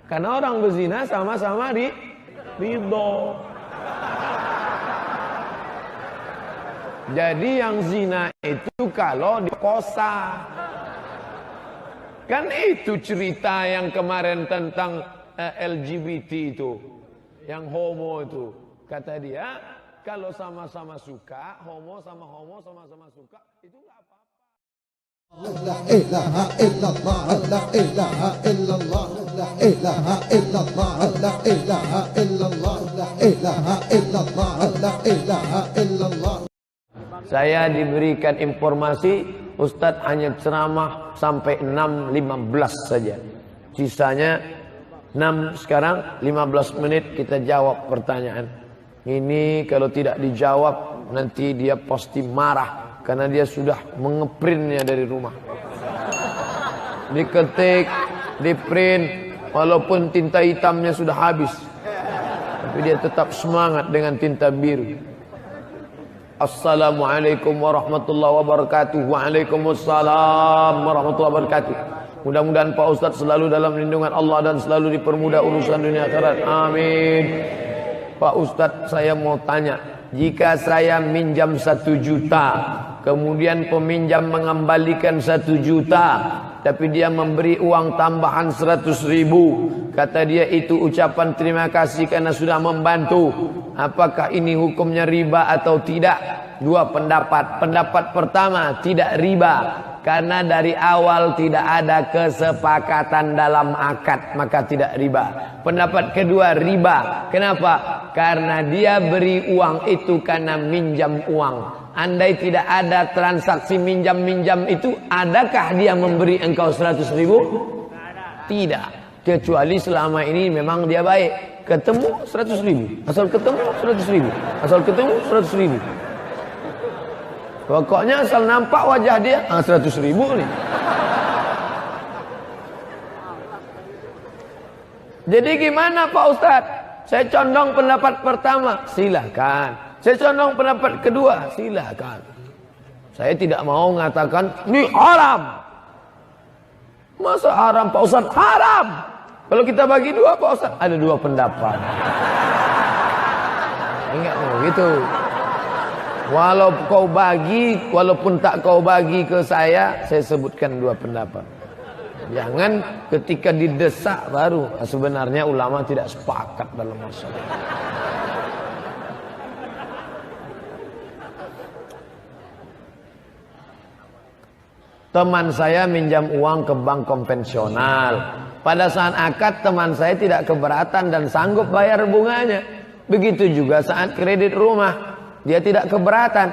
Karena orang berzina sama-sama ridho. Jadi yang zina itu kalau diperkosa. Kan itu cerita yang kemarin tentang LGBT itu. Yang homo itu. Kata dia, kalau sama-sama suka, homo sama-sama suka, itu nggak apa-apa. La ilaha illallah, la ilaha illallah, la ilaha illallah, la ilaha illallah, la ilaha illallah, la ilaha illallah. Saya diberikan informasi, Ustadz hanya ceramah sampai 6.15 saja. Sisanya 6 sekarang, 15 menit kita jawab pertanyaan. Ini kalau tidak dijawab, nanti dia pasti marah. Karena dia sudah mengeprintnya dari rumah. Diketik, diprint, walaupun tinta hitamnya sudah habis. Tapi dia tetap semangat dengan tinta biru. Assalamualaikum warahmatullahi wabarakatuh. Waalaikumsalam warahmatullahi wabarakatuh. Mudah-mudahan Pak Ustadz selalu dalam lindungan Allah dan selalu dipermudah urusan dunia akhirat. Amin. Pak Ustadz, saya mau tanya, jika saya minjam 1 juta, kemudian peminjam mengembalikan 1 juta, tapi dia memberi uang tambahan 100.000, kata dia itu ucapan terima kasih karena sudah membantu. Apakah ini hukumnya riba atau tidak? Dua pendapat. Pendapat pertama, tidak riba, karena dari awal tidak ada kesepakatan dalam akad, maka tidak riba. Pendapat kedua, riba. Kenapa? Karena dia beri uang itu karena minjam uang. Andai tidak ada transaksi minjam-minjam itu, adakah dia memberi engkau 100.000? Tidak. Kecuali selama ini memang dia baik. Ketemu 100.000, asal ketemu 100.000, asal ketemu 100.000. Pokoknya asal nampak wajah dia, 100.000 nih. Jadi gimana Pak Ustadz? Saya condong pendapat pertama, silakan. Saya condong pendapat kedua, silakan. Saya tidak mau mengatakan ini haram. Masa haram Pak Ustadz? Haram. Kalau kita bagi dua Pak Ustadz, ada dua pendapat. Enggak mau gitu. Walaupun tak kau bagi ke saya sebutkan dua pendapat. Jangan ketika didesak baru sebenarnya ulama tidak sepakat dalam masalah. Teman saya minjam uang ke bank konvensional. Pada saat akad teman saya tidak keberatan dan sanggup bayar bunganya. Begitu juga saat kredit rumah. Dia tidak keberatan.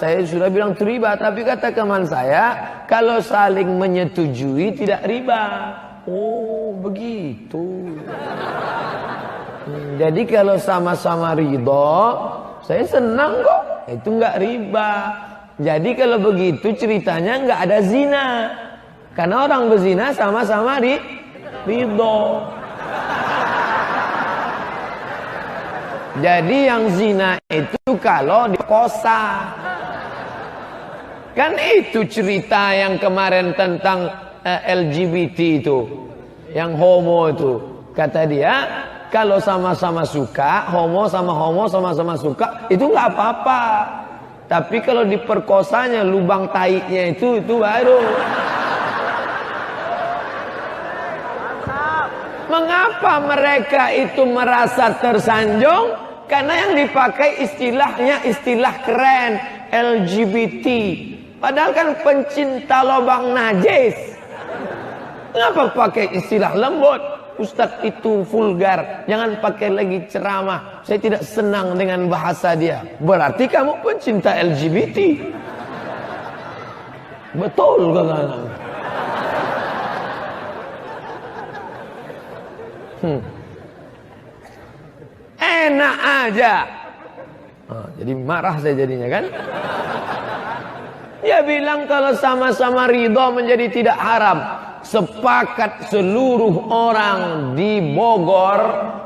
Saya sudah bilang itu riba. Tapi kata teman saya, kalau saling menyetujui tidak riba. Oh begitu. Jadi kalau sama-sama ridho, saya senang kok. Itu enggak riba. Jadi kalau begitu ceritanya enggak ada zina. Karena orang berzina sama-sama ridho. Jadi yang zina itu kalau diperkosa. Kan itu cerita yang kemarin tentang LGBT itu. Yang homo itu. Kata dia, kalau sama-sama suka, homo sama-sama suka, itu nggak apa-apa. Tapi kalau diperkosanya, lubang taiknya itu baru. Mengapa mereka itu merasa tersanjung? Karena yang dipakai istilahnya istilah keren, LGBT. Padahal kan pencinta lubang najis. Kenapa pakai istilah lembut? Ustadz itu vulgar, jangan pakai lagi ceramah. Saya tidak senang dengan bahasa dia. Berarti kamu pencinta LGBT. Betul kan? Enak aja. Jadi marah saya jadinya kan. Dia bilang kalau sama-sama ridho menjadi tidak haram. Sepakat seluruh orang di Bogor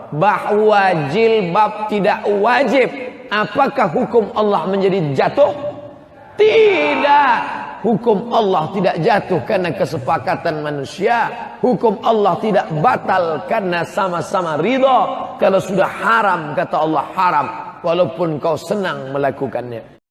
bahwa jilbab tidak wajib. Apakah hukum Allah menjadi jatuh? Tidak. hukum Allah tidak jatuh karena kesepakatan manusia. Hukum Allah tidak batal karena sama-sama ridha. Kalau sudah haram, kata Allah haram, walaupun kau senang melakukannya.